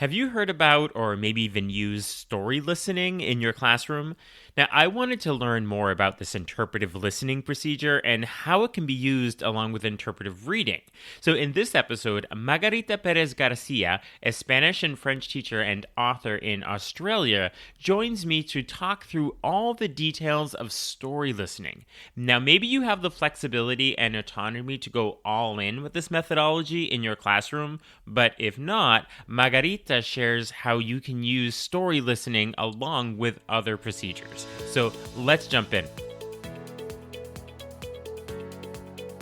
Have you heard about or maybe even used story listening in your classroom? Now, I wanted to learn more about this interpretive listening procedure and how it can be used along with interpretive reading. So, in this episode, Margarita Perez Garcia, a Spanish and French teacher and author in Australia, joins me to talk through all the details of story listening. Now, maybe you have the flexibility and autonomy to go all in with this methodology in your classroom, but if not, Margarita shares how you can use story listening along with other procedures. So let's jump in.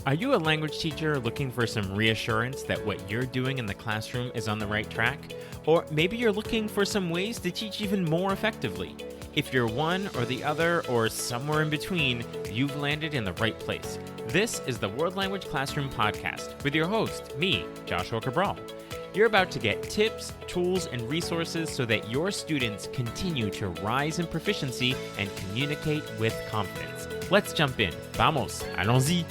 Are you a language teacher looking for some reassurance that what you're doing in the classroom is on the right track? Or maybe you're looking for some ways to teach even more effectively. If you're one or the other or somewhere in between, you've landed in the right place. This is the World Language Classroom Podcast with your host, me, Joshua Cabral. You're about to get tips, tools, and resources so that your students continue to rise in proficiency and communicate with confidence. Let's jump in. Vamos, allons-y.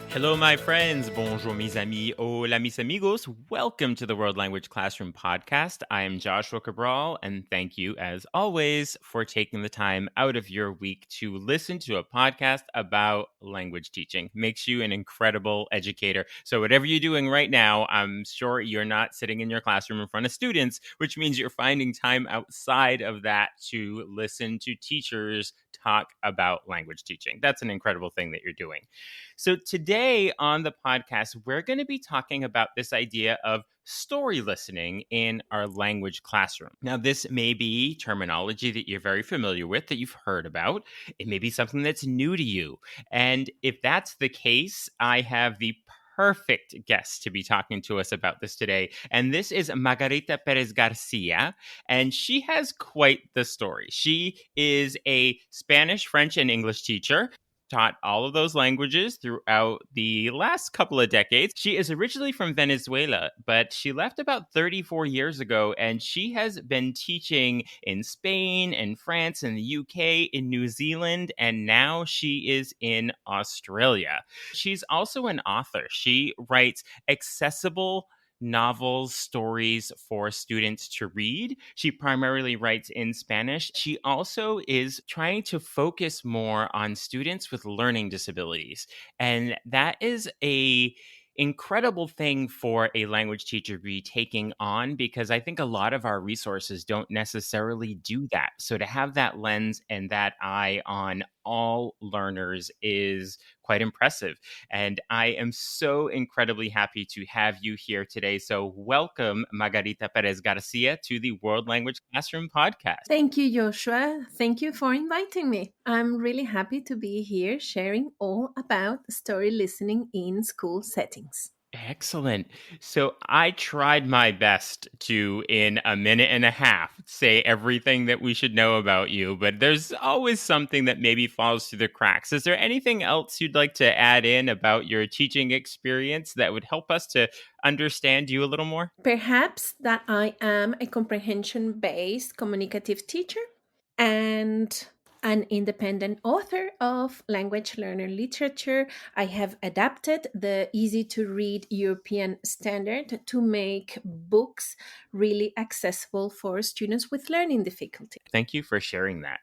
Hello, my friends. Bonjour, mes amis. Hola, mis amigos. Welcome to the World Language Classroom Podcast. I am Joshua Cabral, and thank you, as always, for taking the time out of your week to listen to a podcast about language teaching. Makes you an incredible educator. So whatever you're doing right now, I'm sure you're not sitting in your classroom in front of students, which means you're finding time outside of that to listen to teachers talk about language teaching. That's an incredible thing that you're doing. So today on the podcast, we're going to be talking about this idea of story listening in our language classroom. Now, this may be terminology that you're very familiar with, that you've heard about. It may be something that's new to you. And if that's the case, I have the perfect guest to be talking to us about this today. And this is Margarita Perez Garcia, and she has quite the story. She is a Spanish, French, and English teacher. Taught all of those languages throughout the last couple of decades. She is originally from Venezuela, but she left about 34 years ago, and she has been teaching in Spain and France and the UK, in New Zealand, and now she is in Australia. She's also an author. She writes accessible novels, stories for students to read. She primarily writes in Spanish. She also is trying to focus more on students with learning disabilities. And that is a incredible thing for a language teacher to be taking on, because I think a lot of our resources don't necessarily do that. So to have that lens and that eye on all learners is quite impressive. And I am so incredibly happy to have you here today. So welcome, Margarita Perez Garcia, to the World Language Classroom Podcast. Thank you, Joshua. Thank you for inviting me. I'm really happy to be here sharing all about story listening in school settings. Excellent. So I tried my best to, in a minute and a half, say everything that we should know about you, but there's always something that maybe falls through the cracks. Is there anything else you'd like to add in about your teaching experience that would help us to understand you a little more? Perhaps that I am a comprehension-based communicative teacher and an independent author of language learner literature. I have adapted the easy-to-read European standard to make books really accessible for students with learning difficulty. Thank you for sharing that.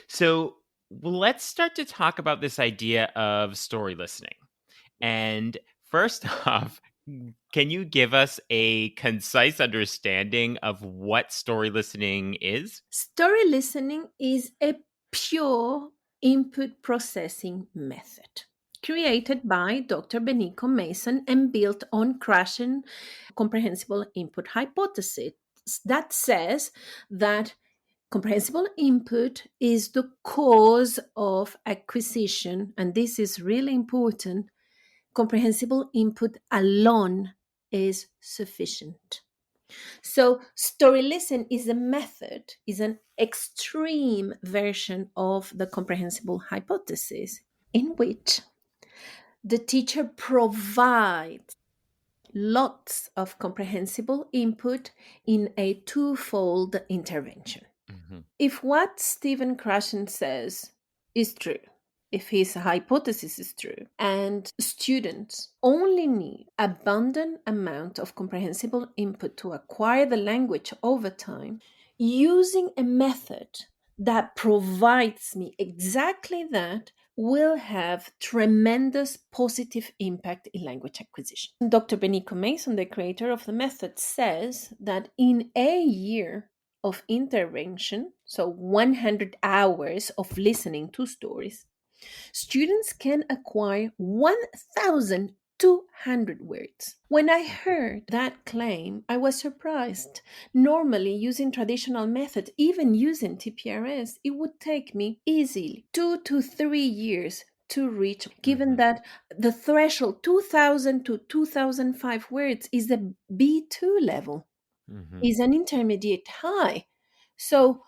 So let's start to talk about this idea of story listening. And first off, can you give us a concise understanding of what story listening is? Story listening is a pure input processing method created by Dr. Benico Mason and built on Krashen comprehensible input hypothesis that says that comprehensible input is the cause of acquisition, and this is really important. Comprehensible input alone is sufficient. So, story listen is a method, is an extreme version of the comprehensible hypothesis in which the teacher provides lots of comprehensible input in a twofold intervention. Mm-hmm. If what Stephen Krashen says is true, if his hypothesis is true, and students only need abundant amount of comprehensible input to acquire the language over time, using a method that provides me exactly that will have tremendous positive impact in language acquisition. Dr. Benico Mason, the creator of the method, says that in a year of intervention, so 100 hours of listening to stories, students can acquire 1,200 words. When I heard that claim, I was surprised. Normally, using traditional methods, even using TPRS, it would take me easily 2 to 3 years to reach, given that the threshold 2,000 to 2,005 words is a B2 level, is an intermediate high. So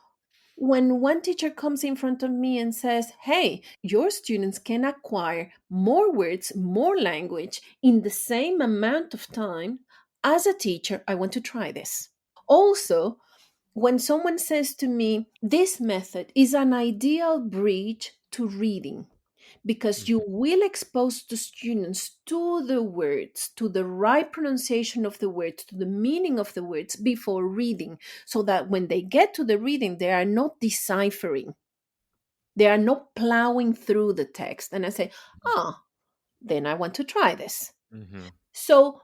when one teacher comes in front of me and says, hey, your students can acquire more words, more language in the same amount of time, as a teacher, I want to try this. Also, when someone says to me, this method is an ideal bridge to reading, because you will expose the students to the words, to the right pronunciation of the words, to the meaning of the words before reading, so that when they get to the reading, they are not deciphering. They are not plowing through the text. And I say, then I want to try this. So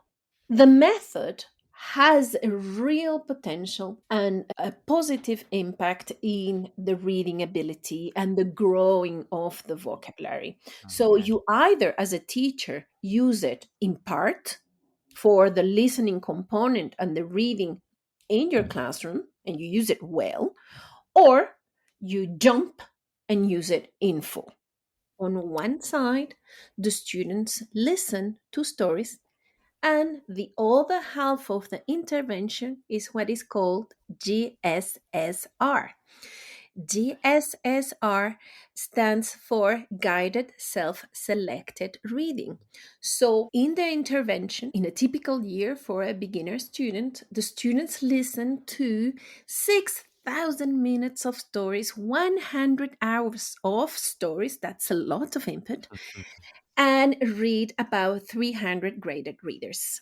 the method has a real potential and a positive impact in the reading ability and the growing of the vocabulary. So you either, as a teacher, use it in part for the listening component and the reading in your classroom, and you use it well, or you jump and use it in full. On one side, the students listen to stories, and the other half of the intervention is what is called GSSR. GSSR stands for Guided Self-Selected Reading. So in the intervention, in a typical year for a beginner student, the students listen to 6,000 minutes of stories, 100 hours of stories, that's a lot of input, and read about 300 graded readers.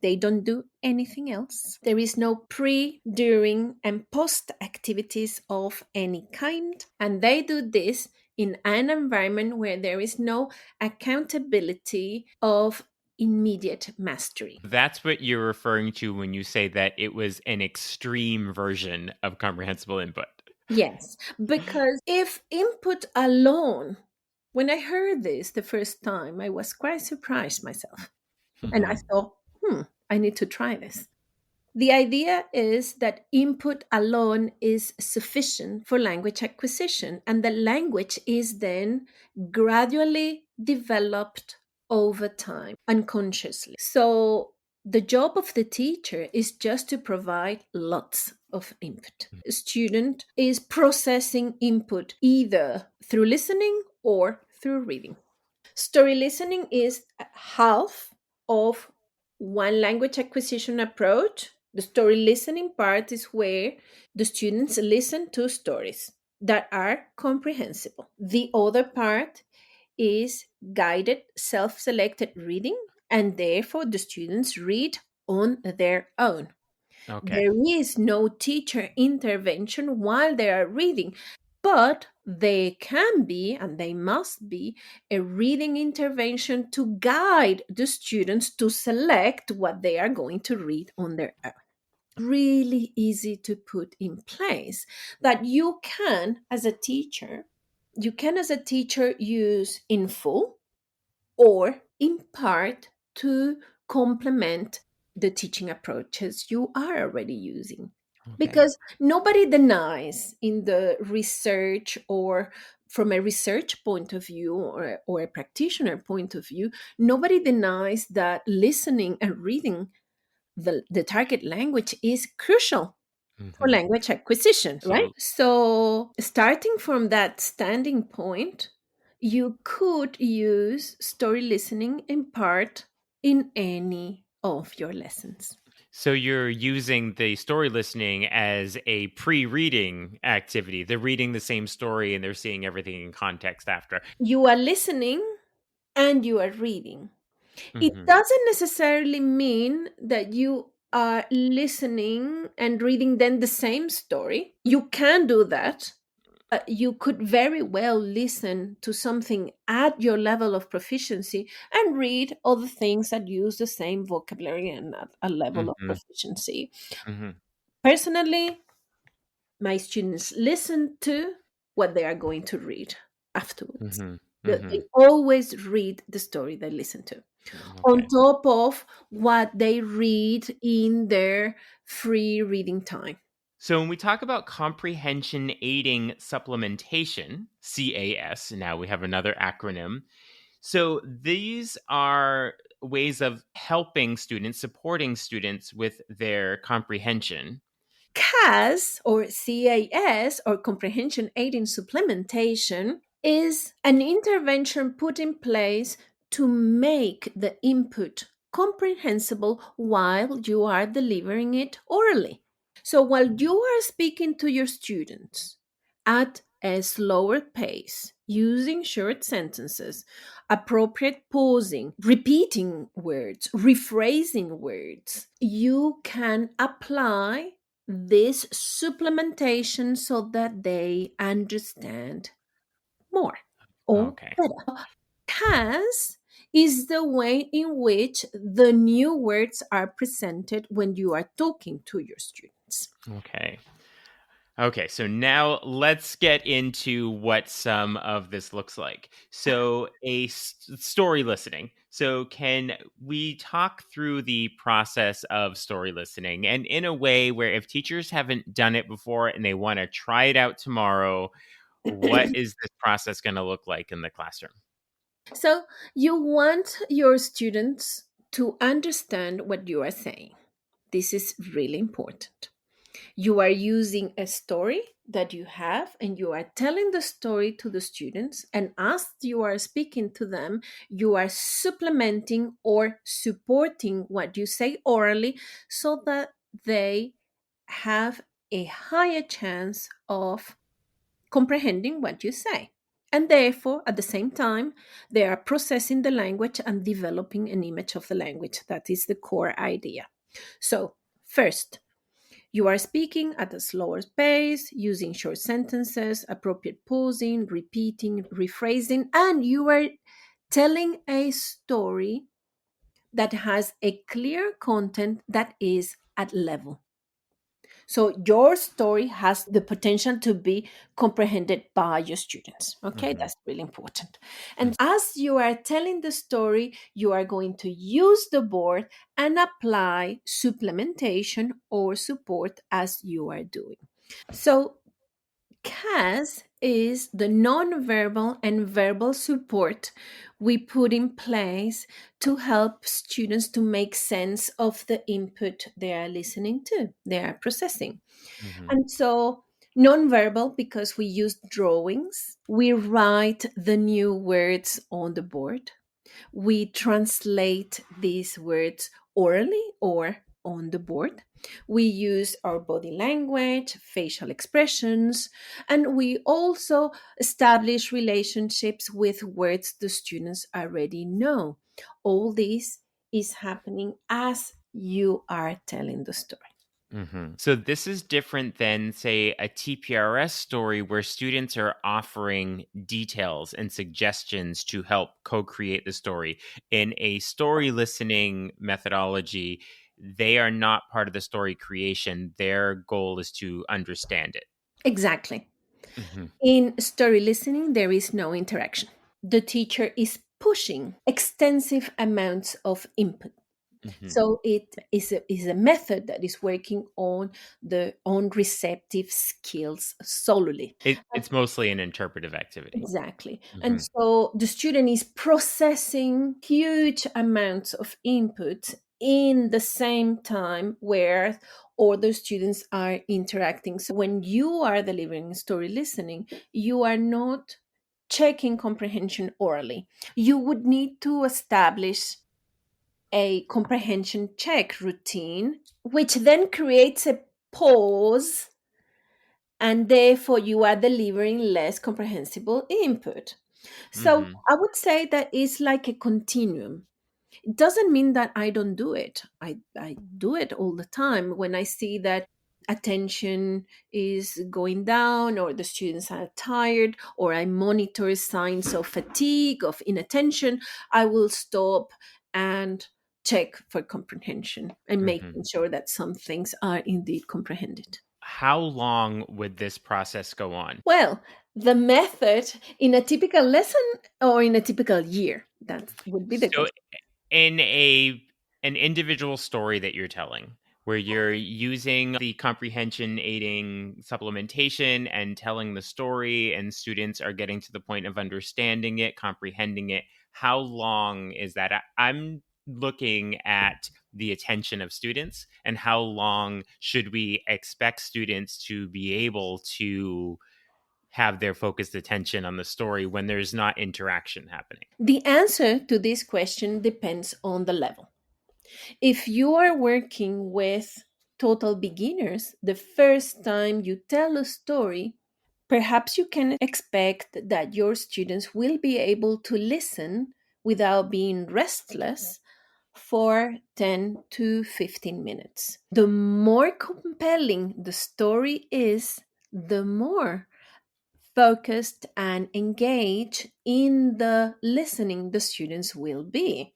They don't do anything else. There is no pre, during, and post activities of any kind. And they do this in an environment where there is no accountability of immediate mastery. That's what you're referring to when you say that it was an extreme version of comprehensible input. Yes, because if input alone, when I heard this the first time, I was quite surprised myself. And I thought, I need to try this. The idea is that input alone is sufficient for language acquisition, and the language is then gradually developed over time, unconsciously. So the job of the teacher is just to provide lots of input. A student is processing input either through listening or through reading. Story listening is half of one language acquisition approach. The story listening part is where the students listen to stories that are comprehensible. The other part is guided self-selected reading, and therefore the students read on their own. Okay. There is no teacher intervention while they are reading, but they can be, and they must be, a reading intervention to guide the students to select what they are going to read on their own. Really easy to put in place, that you can, as a teacher, use in full or in part to complement the teaching approaches you are already using. Because nobody denies in the research, or from a research point of view, or a practitioner point of view, nobody denies that listening and reading the target language is crucial for language acquisition, right? So, starting from that standing point, you could use story listening in part in any of your lessons. So you're using the story listening as a pre-reading activity. They're reading the same story and they're seeing everything in context after. You are listening and you are reading. It Hmm. doesn't necessarily mean that you are listening and reading then the same story. You can do that. You could very well listen to something at your level of proficiency and read other things that use the same vocabulary and at a level of Hmm. proficiency. Hmm. Personally, my students listen to what they are going to read afterwards. Hmm. They Hmm. always read the story they listen to, on Okay. top of what they read in their free reading time. So when we talk about comprehension aiding supplementation, CAS, now we have another acronym. So these are ways of helping students, supporting students with their comprehension. CAS or CAS or comprehension aiding supplementation is an intervention put in place to make the input comprehensible while you are delivering it orally. So while you are speaking to your students at a slower pace, using short sentences, appropriate pausing, repeating words, rephrasing words, you can apply this supplementation so that they understand more or Okay. better. CAS is the way in which the new words are presented when you are talking to your students. Okay. Okay, so now let's get into what some of this looks like. So, story listening. So, can we talk through the process of story listening and in a way where if teachers haven't done it before and they want to try it out tomorrow, what is this process going to look like in the classroom? So, you want your students to understand what you are saying. This is really important. You are using a story that you have and you are telling the story to the students. And as you are speaking to them, you are supplementing or supporting what you say orally so that they have a higher chance of comprehending what you say. And therefore, at the same time, they are processing the language and developing an image of the language. That is the core idea. So, first, you are speaking at a slower pace, using short sentences, appropriate pausing, repeating, rephrasing, and you are telling a story that has a clear content that is at level. So your story has the potential to be comprehended by your students. Okay, Hmm. that's really important. And as you are telling the story, you are going to use the board and apply supplementation or support as you are doing. So CAS is the nonverbal and verbal support we put in place to help students to make sense of the input they are listening to, they are processing. Hmm. And so, nonverbal, because we use drawings, we write the new words on the board. We translate these words orally or on the board. We use our body language, facial expressions, and we also establish relationships with words the students already know. All this is happening as you are telling the story. So this is different than, say, a TPRS story where students are offering details and suggestions to help co-create the story. In a story listening methodology, they are not part of the story creation. Their goal is to understand it. Exactly. Hmm. In story listening, there is no interaction. The teacher is pushing extensive amounts of input. Hmm. So it is a method that is working on the on receptive skills solely. It's mostly an interpretive activity. Exactly. And Hmm. so the student is processing huge amounts of input in the same time where other students are interacting. So when you are delivering story listening, you are not checking comprehension orally. You would need to establish a comprehension check routine, which then creates a pause, and therefore you are delivering less comprehensible input. So Hmm. I would say that it's like a continuum. It doesn't mean that I don't do it. I do it all the time when I see that attention is going down or the students are tired or I monitor signs of fatigue, of inattention. I will stop and check for comprehension and Hmm. making sure that some things are indeed comprehended. How long would this process go on? Well, the method in a typical lesson or in a typical year, that would be the So question. in an individual story that you're telling, where you're using the comprehension aiding supplementation and telling the story, and students are getting to the point of understanding it, comprehending it, how long is that? I'm looking at the attention of students, and how long should we expect students to be able to have their focused attention on the story when there's not interaction happening? The answer to this question depends on the level. If you are working with total beginners, the first time you tell a story, perhaps you can expect that your students will be able to listen without being restless for 10 to 15 minutes. The more compelling the story is, the more focused and engaged in the listening the students will be.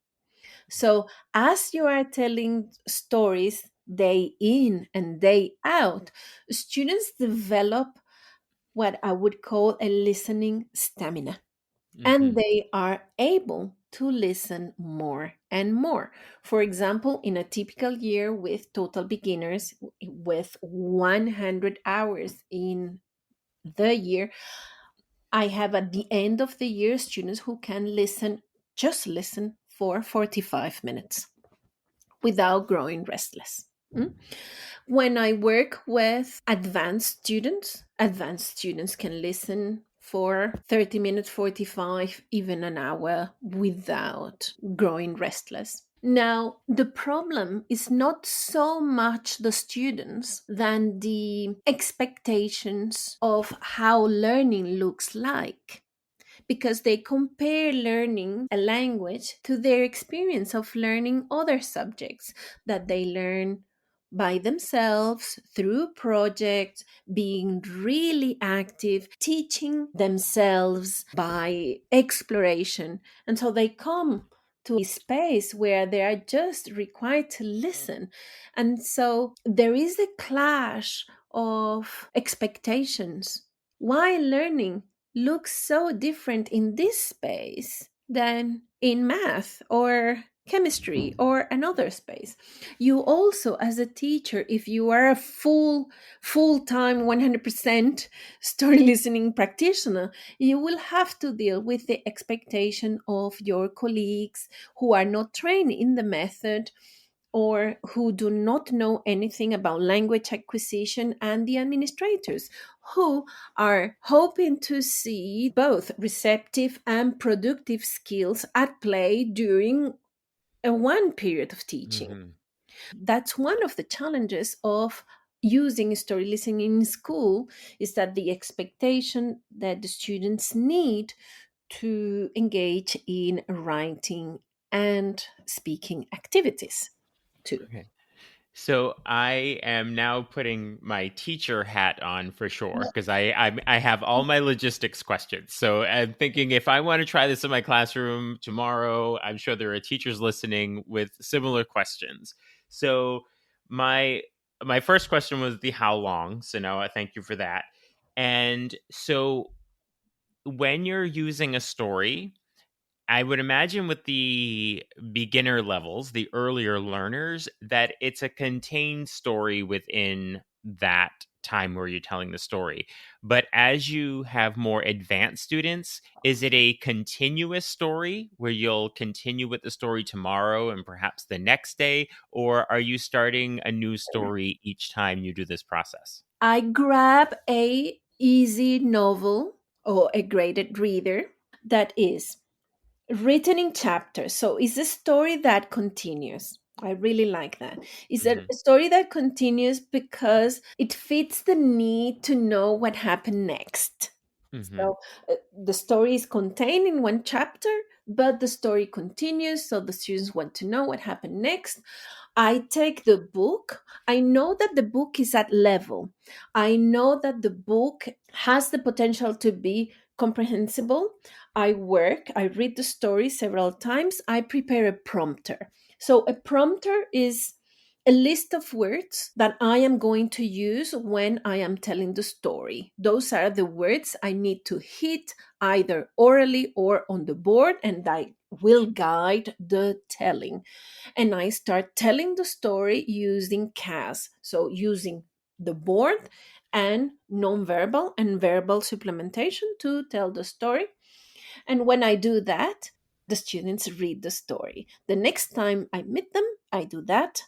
So, as you are telling stories day in and day out, students develop what I would call a listening stamina, and Hmm. they are able to listen more and more. For example, in a typical year with total beginners, with 100 hours in the year, I have at the end of the year students who can listen, just listen for 45 minutes without growing restless. Mm? When I work with advanced students can listen for 30 minutes, 45, even an hour without growing restless. Now, the problem is not so much the students than the expectations of how learning looks like, because they compare learning a language to their experience of learning other subjects that they learn by themselves through projects, being really active, teaching themselves by exploration. And so they come to a space where they are just required to listen. And so there is a clash of expectations. Why learning looks so different in this space than in math or chemistry or another space. You also, as a teacher, if you are a full-time 100% story listening practitioner, you will have to deal with the expectation of your colleagues who are not trained in the method or who do not know anything about language acquisition, and the administrators who are hoping to see both receptive and productive skills at play during a one period of teaching. Hmm. That's one of the challenges of using story listening in school, is that the expectation that the students need to engage in writing and speaking activities too. Okay. So I am now putting my teacher hat on for sure, because I have all my logistics questions. So I'm thinking, if I want to try this in my classroom tomorrow, I'm sure there are teachers listening with similar questions. So my my first question was the how long. So now I thank you for that. And so when you're using a story, I would imagine with the beginner levels, the earlier learners, that it's a contained story within that time where you're telling the story. But as you have more advanced students, is it a continuous story where you'll continue with the story tomorrow and perhaps the next day? Or are you starting a new story each time you do this process? I grab a easy novel or a graded reader that is written in chapters. So it's a story that continues. I really like that. It's a Mhm. story that continues because it fits the need to know what happened next. Mhm. So the story is contained in one chapter, but the story continues. So the students want to know what happened next. I take the book. I know that the book is at level. I know that the book has the potential to be comprehensible. I read the story several times. I prepare a prompter. So a prompter is a list of words that I am going to use when I am telling the story. Those are the words I need to hit either orally or on the board, and I will guide the telling. And I start telling the story using CAS, so using the board and nonverbal and verbal supplementation to tell the story. And when I do that, the students read the story. The next time I meet them, I do that,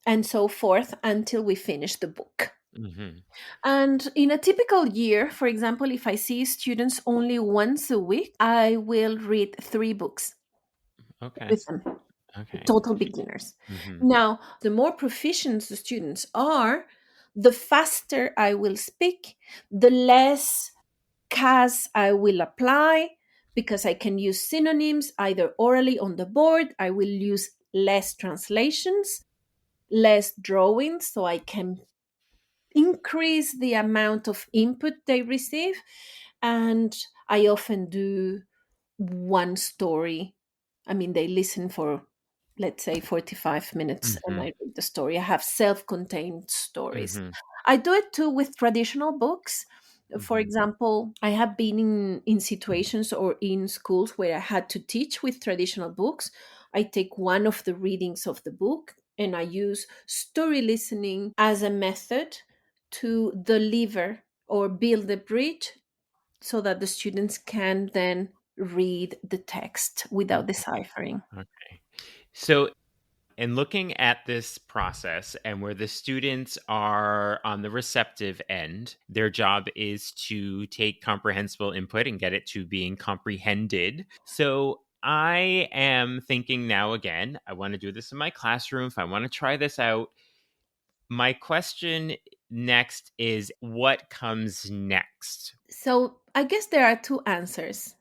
and so forth until we finish the book. Mhm. And in a typical year, for example, if I see students only once a week, I will read 3 books Okay. with them, Okay. total beginners. Mhm. Now, the more proficient the students are, the faster I will speak, the less CAS I will apply, because I can use synonyms either orally on the board. I will use less translations, less drawings, so I can increase the amount of input they receive. And I often do one story. I mean, they listen for, let's say, 45 minutes and Mhm. I read the story. I have self contained stories. Mhm. I do it too with traditional books. For Mhm. example, I have been in situations or in schools where I had to teach with traditional books. I take one of the readings of the book and I use story listening as a method to deliver or build a bridge so that the students can then read the text without Mhm. deciphering. Okay. So, in looking at this process and where the students are on the receptive end, their job is to take comprehensible input and get it to being comprehended. So, I am thinking now again, I want to do this in my classroom. If I want to try this out, my question next is what comes next? So I guess there are two answers.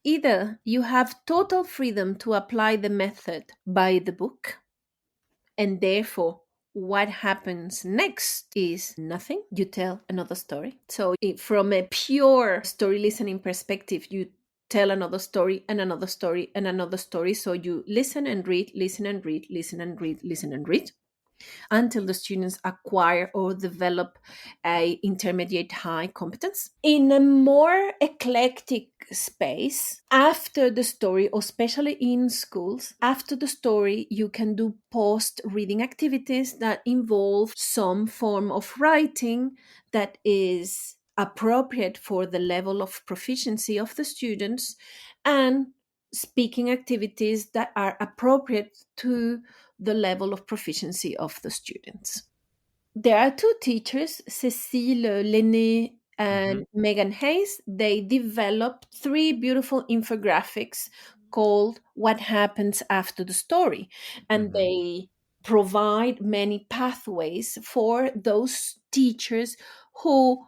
Either you have total freedom to apply the method by the book, and therefore what happens next is nothing. You tell another story. So, from a pure story listening perspective, you tell another story and another story and another story. So, you listen and read, listen and read, listen and read, listen and read until the students acquire or develop a intermediate high competence. In a more eclectic space, after the story, or especially in schools, after the story, you can do post reading activities that involve some form of writing that is appropriate for the level of proficiency of the students, and speaking activities that are appropriate to the level of proficiency of the students. There are 2 teachers, Cécile Lenné Mhm. and Megan Hayes. They developed 3 beautiful infographics called What Happens After the Story. And Mhm. they provide many pathways for those teachers who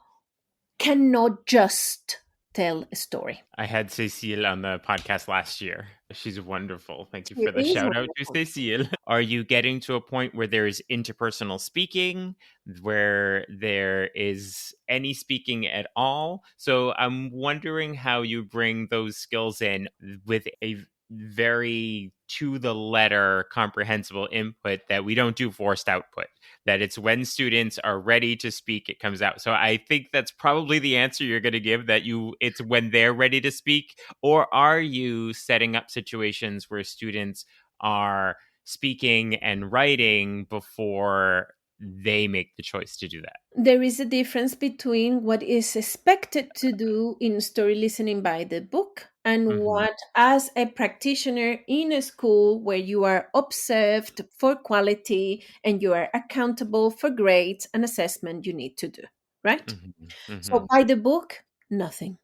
cannot just tell a story. I had Cecile on the podcast last year. She's wonderful. Thank you It for the is shout out to wonderful. Cecile. Are you getting to a point where there is interpersonal speaking, where there is any speaking at all? So I'm wondering how you bring those skills in with a very to the letter comprehensible input that we don't do forced output, that it's when students are ready to speak it comes out. So I think that's probably the answer you're going to give, that you it's when they're ready to speak. Or are you setting up situations where students are speaking and writing before they make the choice to do that? There is a difference between what is expected to do in story listening by the book and Mhm. what, as a practitioner in a school where you are observed for quality and you are accountable for grades and assessment, you need to do, right? Mhm. So, Mhm. by the book, nothing.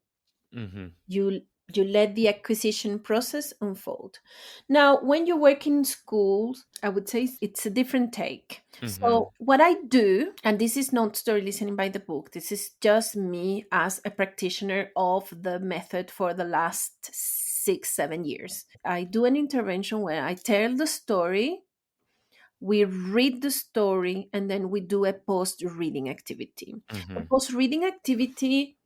Mhm. You You let the acquisition process unfold. Now, when you work in schools, I would say it's a different take. Mm-hmm. So, what I do, and this is not story listening by the book, this is just me as a practitioner of the method for the last 6, 7 years. I do an intervention where I tell the story, we read the story, and then we do a post reading activity. A Mm-hmm. post reading activity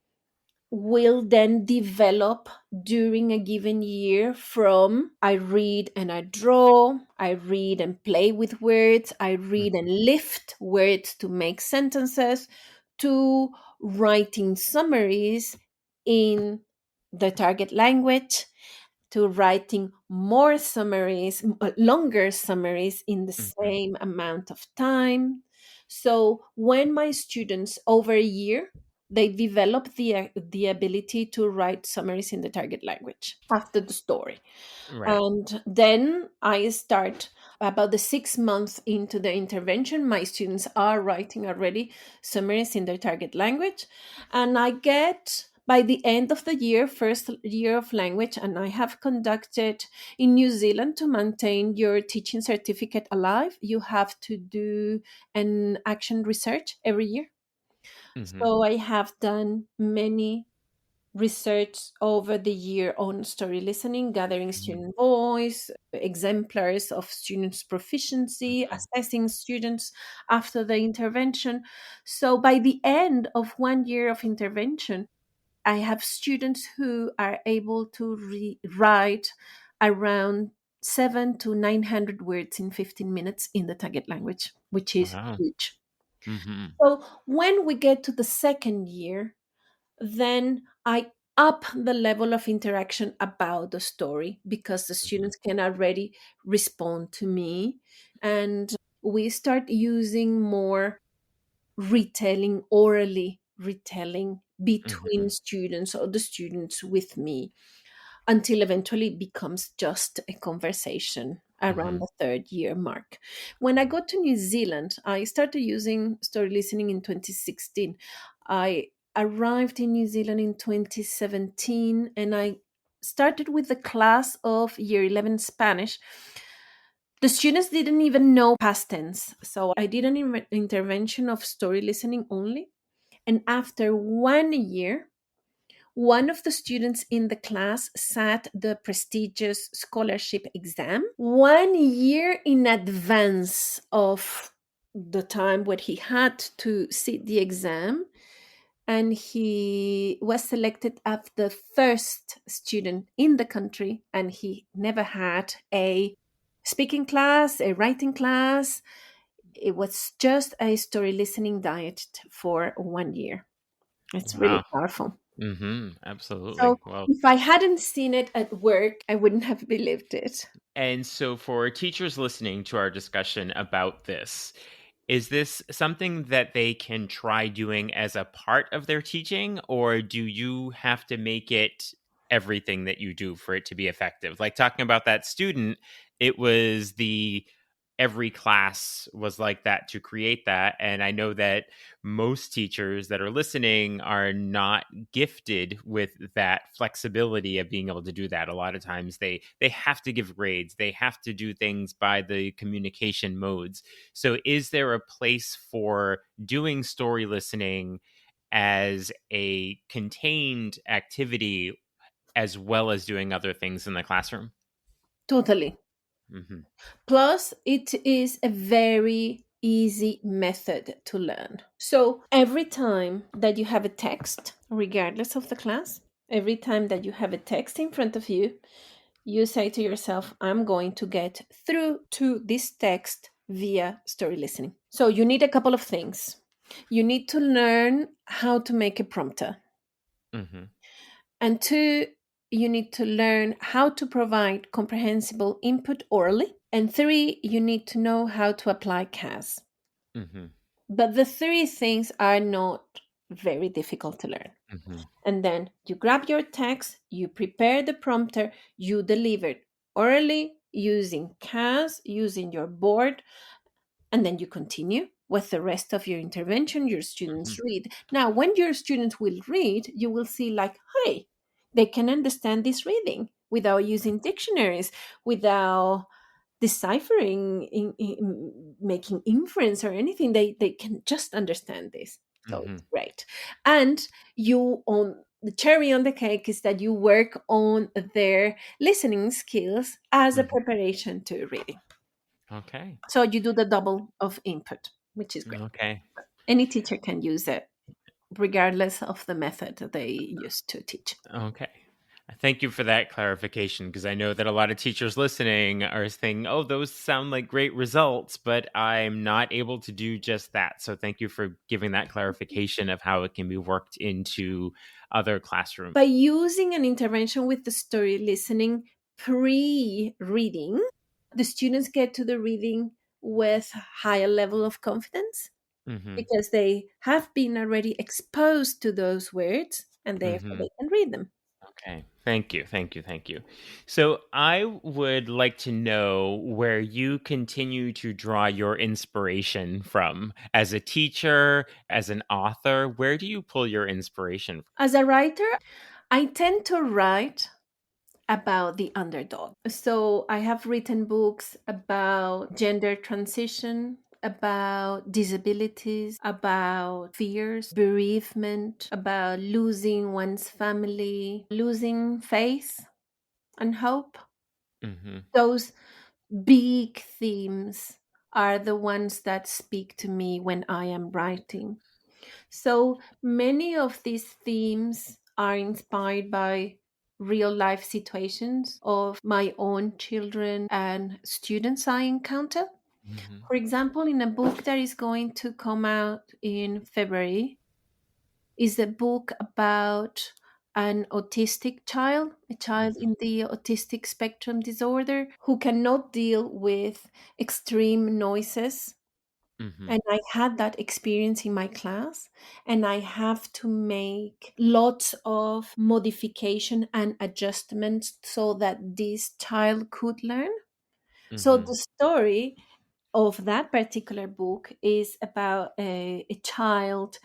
will then develop during a given year from I read and I draw, I read and play with words, I read and lift words to make sentences, to writing summaries in the target language, to writing more summaries, longer summaries in the Mm-hmm. same amount of time. So when my students over a year, they develop the ability to write summaries in the target language after the story. Right. And then I start about the 6 months into the intervention. My students are writing already summaries in their target language. And I get by the end of the year, first year of language, and I have conducted in New Zealand to maintain your teaching certificate alive, you have to do an action research every year. Mm-hmm. So I have done many research over the year on story listening, gathering student voice, exemplars of students' proficiency, Mm-hmm. assessing students after the intervention. So by the end of 1 year of intervention, I have students who are able to write around 700 to 900 words in 15 minutes in the target language, which is Wow. huge. Mm-hmm. So when we get to the second year, then I up the level of interaction about the story because the Mm-hmm. students can already respond to me. And we start using more retelling, orally retelling Mm-hmm. between students or the students with me until eventually it becomes just a conversation around Mm-hmm. the third year mark. When I got to New Zealand, I started using story listening in 2016. I arrived in New Zealand in 2017 and I started with the class of year 11 Spanish. The students didn't even know past tense. So I did an intervention of story listening only. And after 1 year, one of the students in the class sat the prestigious scholarship exam 1 year in advance of the time when he had to sit the exam. And he was selected as the first student in the country, and he never had a speaking class, a writing class. It was just a story listening diet for 1 year. It's really Wow. powerful. Mm-hmm. So Absolutely. Well, if I hadn't seen it at work, I wouldn't have believed it. and so for teachers listening to our discussion about this, is this something that they can try doing as a part of their teaching, or do you have to make it everything that you do for it to be effective? Like talking about that student, it was the every class was like that to create that. And I know that most teachers that are listening are not gifted with that flexibility of being able to do that. A lot of times they have to give grades, they have to do things by the communication modes. So, is there a place for doing story listening as a contained activity as well as doing other things in the classroom? Totally. Hmm. Plus, it is a very easy method to learn. So, every time that you have a text, regardless of the class, every time that you have a text in front of you, you say to yourself, I'm going to get through to this text via story listening. So, you need a couple of things. You need to learn how to make a prompter. Hmm. And two, you need to learn how to provide comprehensible input orally. And three, you need to know how to apply CAS. Hmm. But the three things are not very difficult to learn. Hmm. And then you grab your text, you prepare the prompter, you deliver it orally using CAS, using your board, and then you continue with the rest of your intervention. Your Hmm. students read. Now, when your students will read, you will see, like, hey, they can understand this reading without using dictionaries, without deciphering, making inference or anything. They can just understand this. So Mm-hmm. it's great. And you on the cherry on the cake is that you work on their listening skills as a Mm-hmm. preparation to reading. Okay. So you do the double of input, which is great. Okay. Any teacher can use it, regardless of the method that they use to teach. Okay. Thank you for that clarification, because I know that a lot of teachers listening are saying, oh, those sound like great results, but I'm not able to do just that. So thank you for giving that clarification of how it can be worked into other classrooms. By using an intervention with the story listening pre reading, the students get to the reading with higher level of confidence Mm-hmm. because they have been already exposed to those words and therefore Mm-hmm. they can read them. Okay. Thank you. Thank you. Thank you. So I would like to know where you continue to draw your inspiration from as a teacher, as an author. Where do you pull your inspiration from? As a writer, I tend to write about the underdog. So I have written books about gender transition, about disabilities, about fears, bereavement, about losing one's family, losing faith and hope. Mm-hmm. Those big themes are the ones that speak to me when I am writing. So many of these themes are inspired by real life situations of my own children and students I encounter. Mm-hmm. For example, in a book that is going to come out in February, is a book about an autistic child, a child in the autistic spectrum disorder who cannot deal with extreme noises. Mm-hmm. And I had that experience in my class, and I have to make lots of modification and adjustments so that this child could learn. So Mm-hmm. the story of that particular book is about a child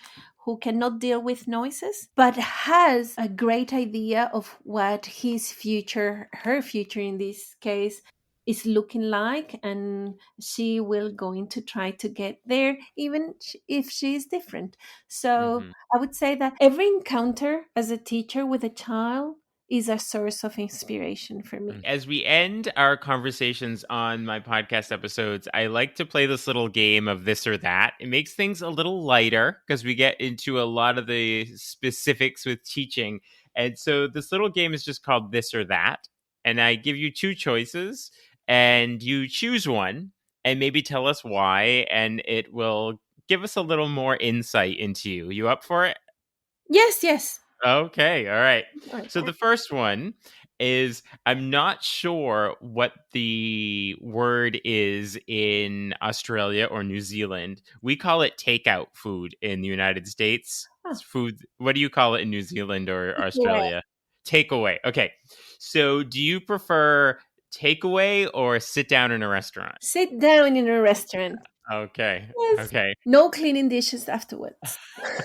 who cannot deal with noises but has a great idea of what his future, her future in this case, is looking like, and she will going to try to get there even if she is different. So Mm-hmm. I would say that every encounter as a teacher with a child is a source of inspiration for me. As we end our conversations on my podcast episodes, I like to play this little game of this or that. It makes things a little lighter because we get into a lot of the specifics with teaching. And so this little game is just called this or that. And I give you two choices and you choose one and maybe tell us why. And it will give us a little more insight into you. You up for it? Yes, yes. Okay, all right. All right. So the first one is I'm not sure what the word is in Australia or New Zealand. We call it takeout food in the United States. Ah, It's food. What do you call it in New Zealand or takeaway. Australia? Takeaway. Okay. So do you prefer takeaway or sit down in a restaurant? Sit down in a restaurant. Okay. Yes. Okay. No cleaning dishes afterwards.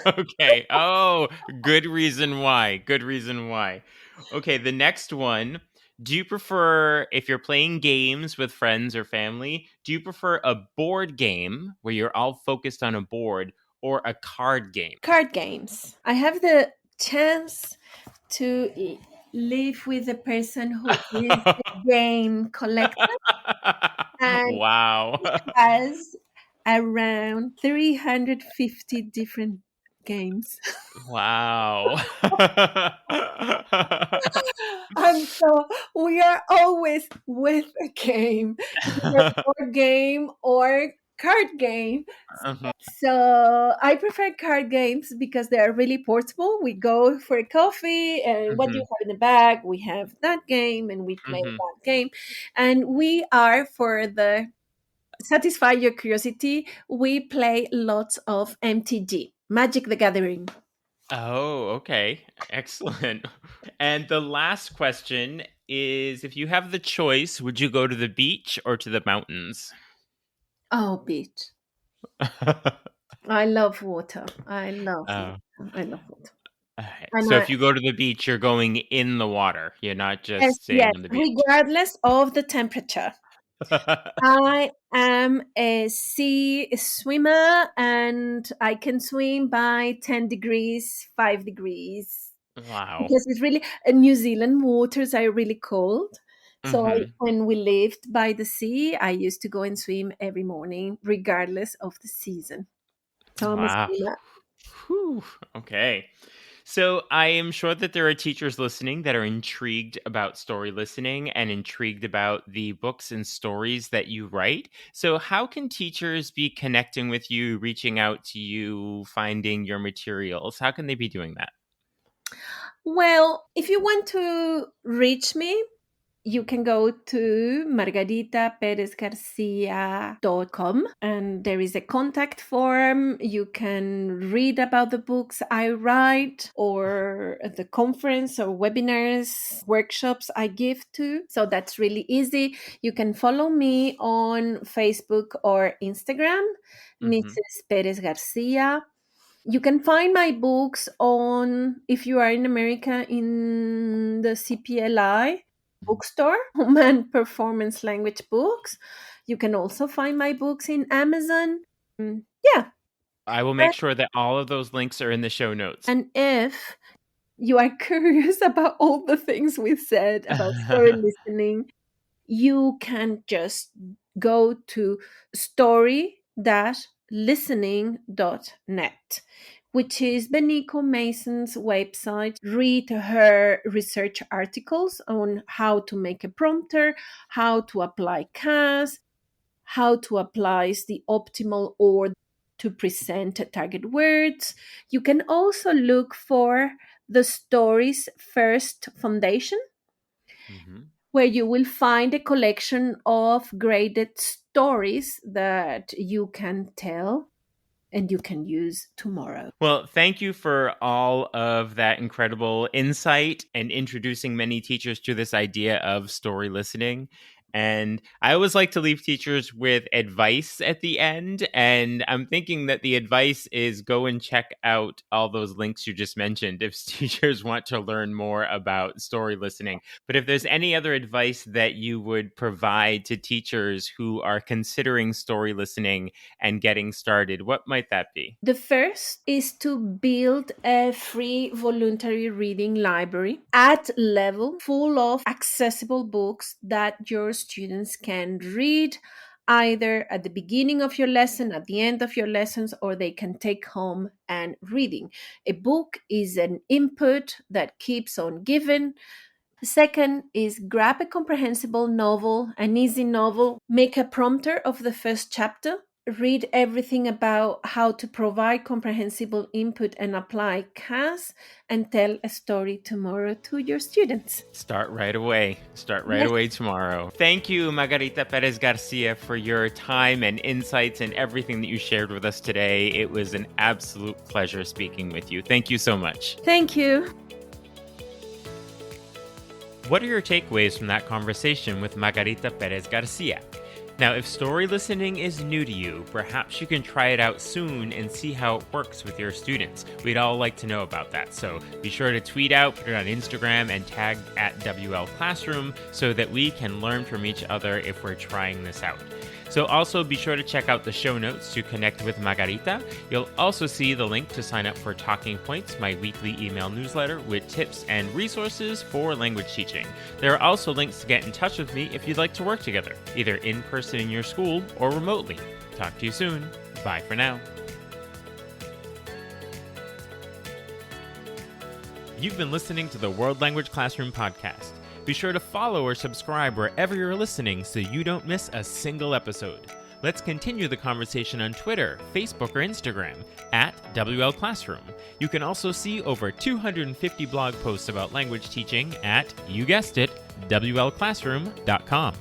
Okay. Oh, good reason why. Good reason why. Okay, the next one. Do you prefer, if you're playing games with friends or family, do you prefer a board game where you're all focused on a board or a card game? Card games. I have the chance to live with a person who is a game collector and Wow. has around 350 different games. Wow. And so we are always with a game, either board game or card game. Mhm, So I prefer card games because they are really portable. We go for a coffee, and what do you mhm, have in the bag? We have that game, and we play mhm. that game. And we are, for the satisfy your curiosity, we play lots of MTG, Magic the Gathering. Oh, okay. Excellent. And the last question is if you have the choice, would you go to the beach or to the mountains? Oh, beach. I love water. I love Oh, water. I love water. Okay. And So if you go to the beach, you're going in the water. You're not yes, just staying yes, on the beach. regardless of the temperature. I am a sea swimmer and I can swim by 10 degrees, 5 degrees. Wow. Because it's really, New Zealand waters are really cold. So Hmm. when we lived by the sea, I used to go and swim every morning, regardless of the season. So I'm a Wow. swimmer. Whew. Okay. So I am sure that there are teachers listening that are intrigued about story listening and intrigued about the books and stories that you write. So how can teachers be connecting with you, reaching out to you, finding your materials? How can they be doing that? Well, if you want to reach me, you can go to margaritaperezgarcia.com and there is a contact form. You can read about the books I write or the conference or webinars, workshops I give to. So that's really easy. You can follow me on Facebook or Instagram, Hmm. Mrs. Perez Garcia. You can find my books on, if you are in America, in the CPLI bookstore, Home and Performance Language Books. You can also find my books in Amazon. Yeah. I will make sure that all of those links are in the show notes. And if you are curious about all the things we said about story listening, you can just go to story-listening.net, which is Benico Mason's website. Read her research articles on how to make a prompter, how to apply CAS, how to apply the optimal or to present target words. You can also look for the Stories First Foundation, Hmm. where you will find a collection of graded stories that you can tell and you can use tomorrow. Well, thank you for all of that incredible insight and introducing many teachers to this idea of story listening. And I always like to leave teachers with advice at the end. And I'm thinking that the advice is go and check out all those links you just mentioned if teachers want to learn more about story listening. But if there's any other advice that you would provide to teachers who are considering story listening and getting started, what might that be? The first is to build a free voluntary reading library at level full of accessible books that your students can read either at the beginning of your lesson, at the end of your lessons, or they can take home and reading. A book is an input that keeps on giving. The second is grab a comprehensible novel, an easy novel, make a prompter of the first chapter, read everything about how to provide comprehensible input and apply CAS, and tell a story tomorrow to your students. Start right away. Start right Yes. away tomorrow. Thank you, Margarita Perez Garcia, for your time and insights and everything that you shared with us today. It was an absolute pleasure speaking with you. Thank you so much. Thank you. What are your takeaways from that conversation with Margarita Perez Garcia? Now, if story listening is new to you, perhaps you can try it out soon and see how it works with your students. We'd all like to know about that, so be sure to tweet out, put it on Instagram, and tag at WL Classroom so that we can learn from each other if we're trying this out. So also be sure to check out the show notes to connect with Margarita. You'll also see the link to sign up for Talking Points, my weekly email newsletter with tips and resources for language teaching. There are also links to get in touch with me if you'd like to work together, either in person in your school or remotely. Talk to you soon. Bye for now. You've been listening to the World Language Classroom podcast. Be sure to follow or subscribe wherever you're listening so you don't miss a single episode. Let's continue the conversation on Twitter, Facebook, or Instagram at WL Classroom. You can also see over 250 blog posts about language teaching at, you guessed it, WLClassroom.com.